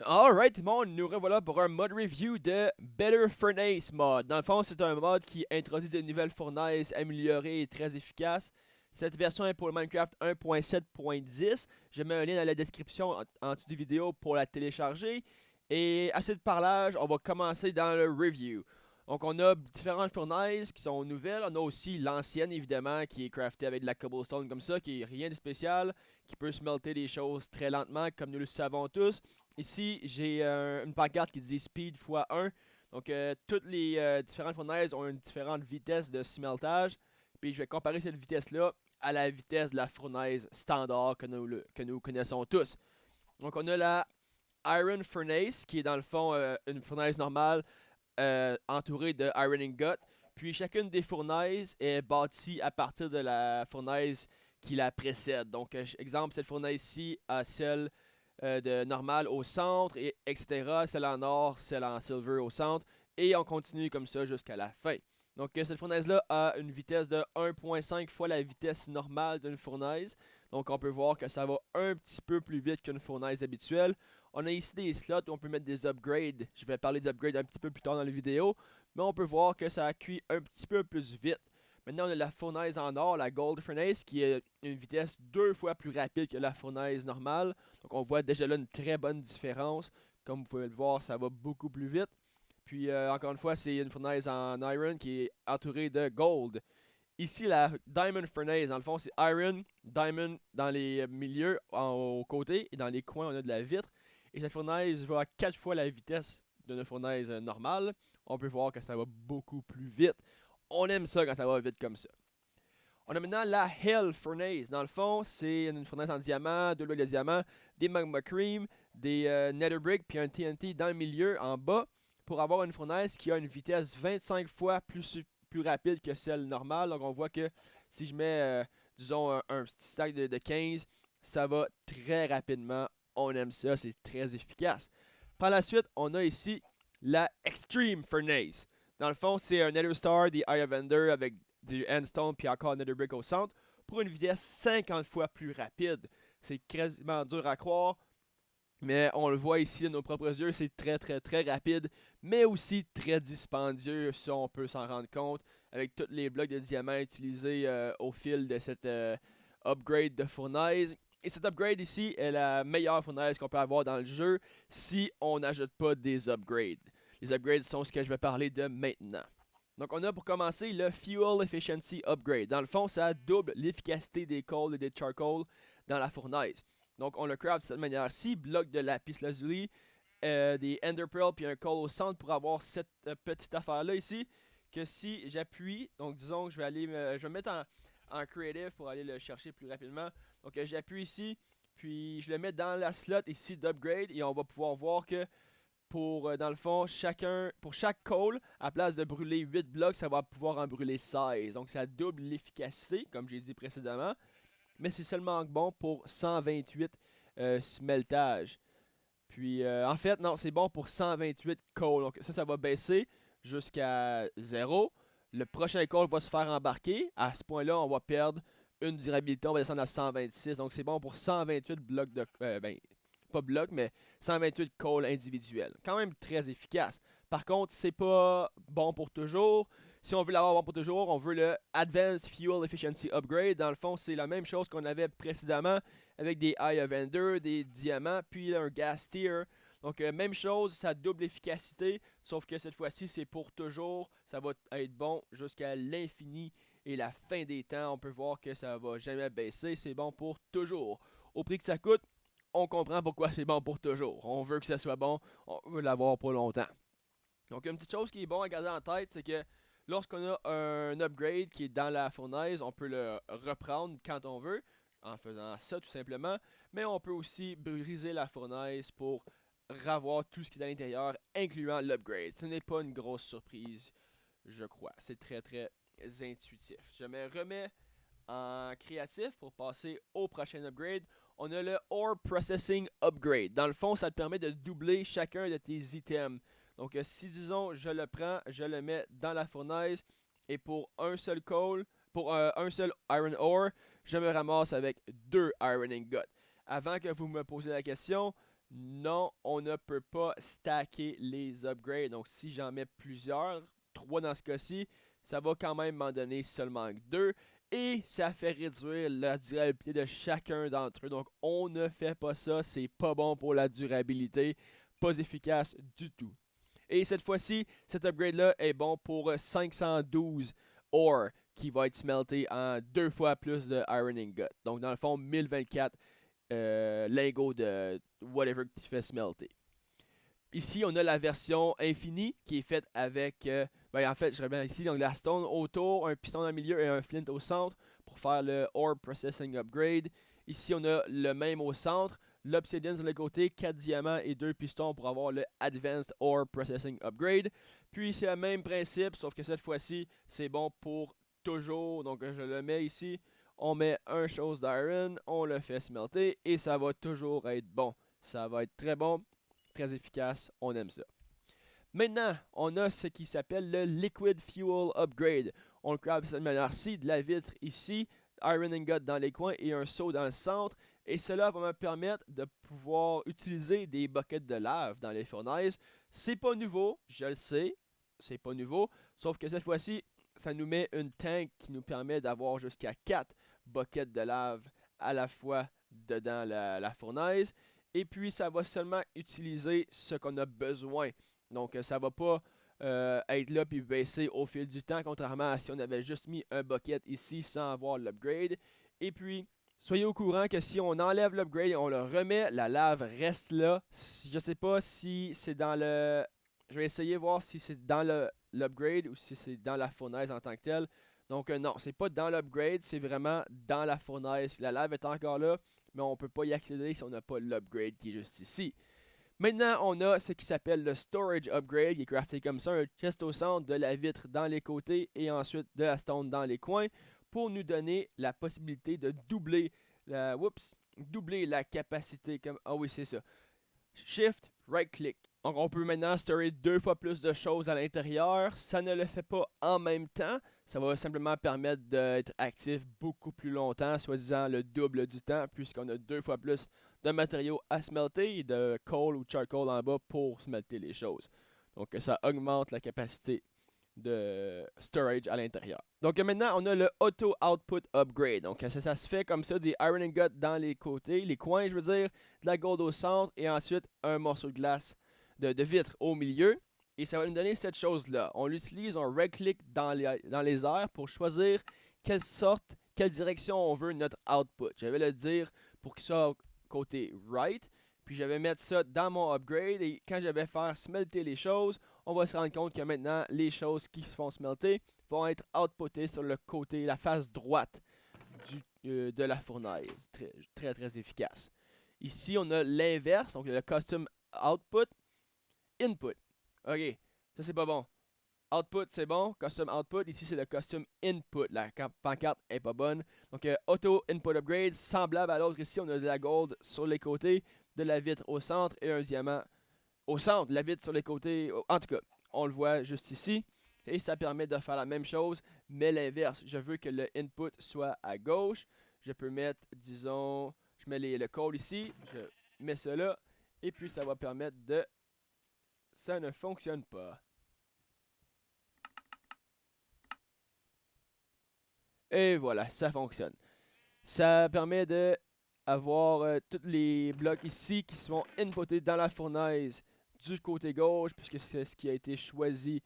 Alright tout le monde, nous revoilà pour un mode review de Better Furnace Mod. Dans le fond, c'est un mode qui introduit de nouvelles fournaises améliorées et très efficaces. Cette version est pour le Minecraft 1.7.10. Je mets un lien dans la description en dessous de vidéo pour la télécharger. Et assez de parlage, on va commencer dans le review. Donc on a différentes fournaises qui sont nouvelles. On a aussi l'ancienne évidemment qui est craftée avec de la cobblestone comme ça, qui est rien de spécial, qui peut smelter des choses très lentement comme nous le savons tous. Ici, j'ai une pancarte qui dit Speed x1. Donc, toutes les différentes fournaises ont une différente vitesse de smeltage. Puis, je vais comparer cette vitesse-là à la vitesse de la fournaise standard que nous connaissons tous. Donc, on a la Iron Furnace, qui est dans le fond une fournaise normale entourée de Iron Ingot. Puis, chacune des fournaises est bâtie à partir de la fournaise qui la précède. Donc, exemple, cette fournaise-ci a celle de normal au centre, et etc. Celle en or, celle en silver au centre. Et on continue comme ça jusqu'à la fin. Donc cette fournaise-là a une vitesse de 1.5 fois la vitesse normale d'une fournaise. Donc on peut voir que ça va un petit peu plus vite qu'une fournaise habituelle. On a ici des slots où on peut mettre des upgrades. Je vais parler d'upgrades un petit peu plus tard dans la vidéo. Mais on peut voir que ça cuit un petit peu plus vite. Maintenant, on a la fournaise en or, la Gold Furnace, qui est une vitesse 2 fois plus rapide que la fournaise normale. Donc, on voit déjà là une très bonne différence. Comme vous pouvez le voir, ça va beaucoup plus vite. Puis, encore une fois, c'est une fournaise en iron qui est entourée de gold. Ici, la Diamond Furnace, dans le fond, c'est iron, diamond dans les milieux, aux côtés, et dans les coins, on a de la vitre. Et cette fournaise va à 4 fois la vitesse d'une fournaise normale. On peut voir que ça va beaucoup plus vite. On aime ça quand ça va vite comme ça. On a maintenant la Hell Furnace. Dans le fond, c'est une fournaise en diamant, de l'huile de diamant, des magma cream, des nether bricks, puis un TNT dans le milieu, en bas, pour avoir une fournaise qui a une vitesse 25 fois plus rapide que celle normale. Donc on voit que si je mets, disons, un petit stack de 15, ça va très rapidement. On aime ça, c'est très efficace. Par la suite, on a ici la Extreme Furnace. Dans le fond, c'est un Nether Star, des Eye of Ender avec du Endstone puis encore Nether Brick au centre pour une vitesse 50 fois plus rapide. C'est quasiment dur à croire, mais on le voit ici de nos propres yeux, c'est très très très rapide, mais aussi très dispendieux, ça on peut s'en rendre compte, avec tous les blocs de diamants utilisés au fil de cette upgrade de fournaise. Et cette upgrade ici est la meilleure fournaise qu'on peut avoir dans le jeu si on n'ajoute pas des upgrades. Les upgrades sont ce que je vais parler de maintenant. Donc on a pour commencer le Fuel Efficiency Upgrade. Dans le fond, ça double l'efficacité des coals et des charcoal dans la fournaise. Donc on le craft de cette manière-ci, bloc de lapis lazuli, des ender pearl puis un coal au centre pour avoir cette petite affaire-là ici. Que si j'appuie, donc disons que je vais me mettre en creative pour aller le chercher plus rapidement. Donc j'appuie ici, puis je le mets dans la slot ici d'upgrade et on va pouvoir voir que pour, dans le fond, pour chaque coal, à place de brûler 8 blocs, ça va pouvoir en brûler 16. Donc ça double l'efficacité, comme j'ai dit précédemment. Mais c'est seulement bon pour 128 smeltage. Puis, en fait, non, c'est bon pour 128 coal. Donc ça va baisser jusqu'à 0. Le prochain coal va se faire embarquer. À ce point-là, on va perdre une durabilité. On va descendre à 126. Donc c'est bon pour 128 blocs de... ben, pas blocs, mais 128 calls individuels. Quand même très efficace. Par contre, c'est pas bon pour toujours. Si on veut l'avoir bon pour toujours, on veut le Advanced Fuel Efficiency Upgrade. Dans le fond, c'est la même chose qu'on avait précédemment avec des Eye of Ender, des diamants, puis un Gas Tier. Donc, même chose, ça double efficacité, sauf que cette fois-ci, c'est pour toujours. Ça va être bon jusqu'à l'infini et la fin des temps. On peut voir que ça va jamais baisser. C'est bon pour toujours. Au prix que ça coûte, on comprend pourquoi c'est bon pour toujours. On veut que ça soit bon, on veut l'avoir pour longtemps. Donc, une petite chose qui est bon à garder en tête, c'est que lorsqu'on a un upgrade qui est dans la fournaise, on peut le reprendre quand on veut, en faisant ça tout simplement. Mais on peut aussi briser la fournaise pour revoir tout ce qui est à l'intérieur, incluant l'upgrade. Ce n'est pas une grosse surprise, je crois. C'est très très intuitif. Je me remets en créatif pour passer au prochain upgrade. On a le Ore Processing Upgrade. Dans le fond, ça te permet de doubler chacun de tes items. Donc, si disons, je le prends, je le mets dans la fournaise, et pour un seul coal, pour un seul iron ore, je me ramasse avec deux iron ingots. Avant que vous me posiez la question, Non, on ne peut pas stacker les upgrades. Donc si j'en mets plusieurs, 3 dans ce cas-ci, ça va quand même m'en donner seulement 2. Et ça fait réduire la durabilité de chacun d'entre eux. Donc on ne fait pas ça, c'est pas bon pour la durabilité, pas efficace du tout. Et cette fois-ci, cet upgrade-là est bon pour 512 ore qui va être smelté en 2 fois plus de iron ingot. Donc dans le fond, 1024 lingots de whatever que tu fais smelter. Ici, on a la version infinie qui est faite avec, ben en fait, je reviens ici, donc la stone autour, un piston dans le milieu et un flint au centre pour faire le ore processing upgrade. Ici, on a le même au centre, l'obsidian sur le côté, 4 diamants et 2 pistons pour avoir le advanced ore processing upgrade. Puis c'est le même principe, sauf que cette fois-ci, c'est bon pour toujours. Donc je le mets ici, on met un chose d'iron, on le fait smelter et ça va toujours être bon. Ça va être très bon, très efficace, on aime ça. Maintenant, on a ce qui s'appelle le Liquid Fuel Upgrade. On le craft de cette manière-ci, de la vitre ici, iron ingot dans les coins et un seau dans le centre. Et cela va me permettre de pouvoir utiliser des buckets de lave dans les fournaises. C'est pas nouveau, je le sais, c'est pas nouveau. Sauf que cette fois-ci, ça nous met une tank qui nous permet d'avoir jusqu'à 4 buckets de lave à la fois dedans la fournaise. Et puis, ça va seulement utiliser ce qu'on a besoin. Donc, ça va pas être là puis baisser au fil du temps, contrairement à si on avait juste mis un bucket ici sans avoir l'upgrade. Et puis, soyez au courant que si on enlève l'upgrade et on le remet, la lave reste là. Je sais pas si c'est dans le... Je vais essayer de voir si c'est dans l'upgrade ou si c'est dans la fournaise en tant que telle. Donc non, c'est pas dans l'upgrade, c'est vraiment dans la fournaise. La lave est encore là, mais on peut pas y accéder si on n'a pas l'upgrade qui est juste ici. Maintenant, on a ce qui s'appelle le Storage Upgrade, qui est crafté comme ça, un chest au centre, de la vitre dans les côtés et ensuite de la stone dans les coins pour nous donner la possibilité de doubler la capacité. Ah oui, c'est ça. Shift, right click. Donc on peut maintenant storer 2 fois plus de choses à l'intérieur. Ça ne le fait pas en même temps. Ça va simplement permettre d'être actif beaucoup plus longtemps, soi-disant le double du temps, puisqu'on a 2 fois plus de matériaux à smelter et de coal ou charcoal en bas pour smelter les choses. Donc ça augmente la capacité de storage à l'intérieur. Donc maintenant, on a le Auto Output Upgrade. Donc ça se fait comme ça, des Iron Ingots dans les côtés, les coins, je veux dire, de la gold au centre et ensuite un morceau de glace, de vitre au milieu. Et ça va nous donner cette chose-là. On l'utilise, on right-click dans les airs pour choisir quelle direction on veut notre output. Je vais le dire pour qu'il soit côté right. Puis je vais mettre ça dans mon upgrade et quand je vais faire smelter les choses, on va se rendre compte que maintenant, les choses qui se font smelter vont être outputées sur le côté, la face droite de la fournaise. Très, très, très efficace. Ici, on a l'inverse, donc le custom output, input. Ok, ça c'est pas bon. Output, c'est bon. Custom output, ici c'est le custom input. La pancarte est pas bonne. Donc, auto input upgrade, semblable à l'autre. Ici, on a de la gold sur les côtés, de la vitre au centre et un diamant au centre, la vitre sur les côtés. En tout cas, on le voit juste ici. Et ça permet de faire la même chose, mais l'inverse. Je veux que le input soit à gauche. Je peux mettre, disons, je mets le call ici. Je mets cela. Et puis, ça va permettre de... Ça ne fonctionne pas. Et voilà, ça fonctionne. Ça permet de avoir tous les blocs ici qui sont inputés dans la fournaise du côté gauche, puisque c'est ce qui a été choisi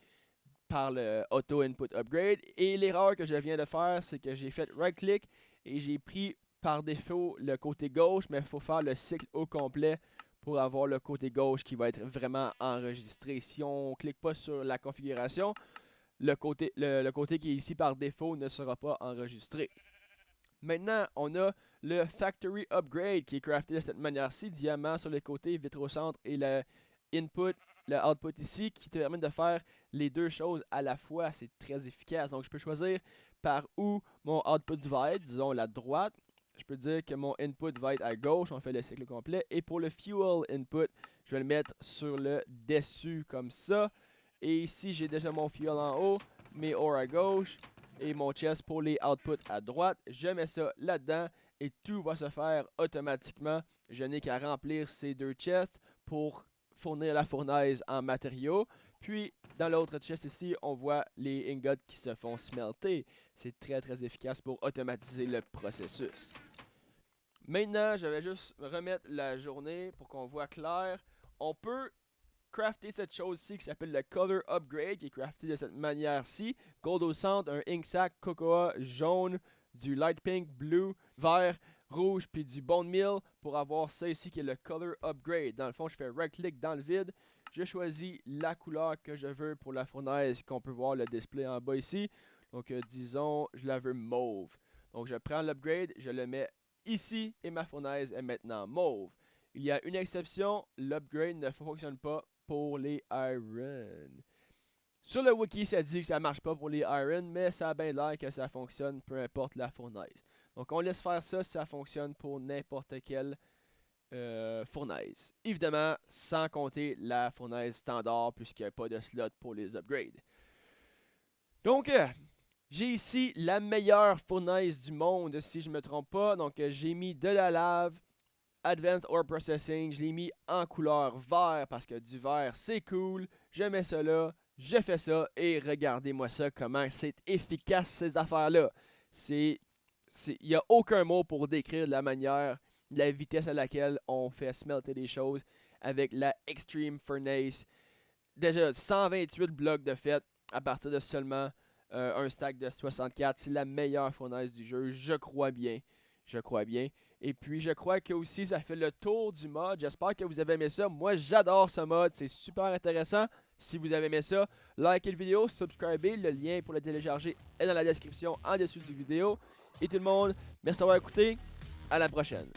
par le Auto Input Upgrade. Et l'erreur que je viens de faire, c'est que j'ai fait right-click et j'ai pris par défaut le côté gauche, mais il faut faire le cycle au complet pour avoir le côté gauche qui va être vraiment enregistré. Si on ne clique pas sur la configuration, le côté qui est ici par défaut ne sera pas enregistré. Maintenant, on a le Factory Upgrade qui est crafté de cette manière-ci, diamant sur les côtés, vitre au centre et le output ici qui te permet de faire les deux choses à la fois. C'est très efficace. Donc, je peux choisir par où mon output va être, disons la droite. Je peux dire que mon input va être à gauche, on fait le cycle complet. Et pour le fuel input, je vais le mettre sur le dessus comme ça. Et ici, j'ai déjà mon fuel en haut, mes ores à gauche et mon chest pour les outputs à droite. Je mets ça là-dedans et tout va se faire automatiquement. Je n'ai qu'à remplir ces 2 chests pour fournir la fournaise en matériaux. Puis, dans l'autre chest ici, on voit les ingots qui se font smelter. C'est très très efficace pour automatiser le processus. Maintenant, je vais juste remettre la journée pour qu'on voit clair. On peut crafter cette chose-ci qui s'appelle le Color Upgrade, qui est crafté de cette manière-ci. Gold au centre, un ink sac, cocoa jaune, du light pink, bleu, vert, rouge, puis du bone meal pour avoir ça ici qui est le Color Upgrade. Dans le fond, je fais right-click dans le vide. Je choisis la couleur que je veux pour la fournaise, qu'on peut voir le display en bas ici. Donc, disons, je la veux mauve. Donc, je prends l'upgrade, je le mets ici et ma fournaise est maintenant mauve. Il y a une exception, l'upgrade ne fonctionne pas pour les iron. Sur le wiki, ça dit que ça marche pas pour les iron, mais ça a bien l'air que ça fonctionne peu importe la fournaise. Donc on laisse faire ça si ça fonctionne pour n'importe quelle fournaise. Évidemment, sans compter la fournaise standard, puisqu'il n'y a pas de slot pour les upgrades. Donc, j'ai ici la meilleure fournaise du monde, si je ne me trompe pas. Donc, j'ai mis de la lave, Advanced Ore Processing, je l'ai mis en couleur vert parce que du vert c'est cool. Je mets ça là, je fais ça et regardez-moi ça, comment c'est efficace ces affaires-là. Il n'y a aucun mot pour décrire la manière, la vitesse à laquelle on fait smelter les choses avec la Extreme Furnace. Déjà 128 blocs de fait à partir de seulement un stack de 64. C'est la meilleure fournaise du jeu, je crois bien. Je crois bien. Et puis, je crois que aussi, ça fait le tour du mod. J'espère que vous avez aimé ça. Moi, j'adore ce mod. C'est super intéressant. Si vous avez aimé ça, likez la vidéo, subscribez. Le lien pour le télécharger est dans la description en dessous du vidéo. Et tout le monde, merci d'avoir écouté. À la prochaine.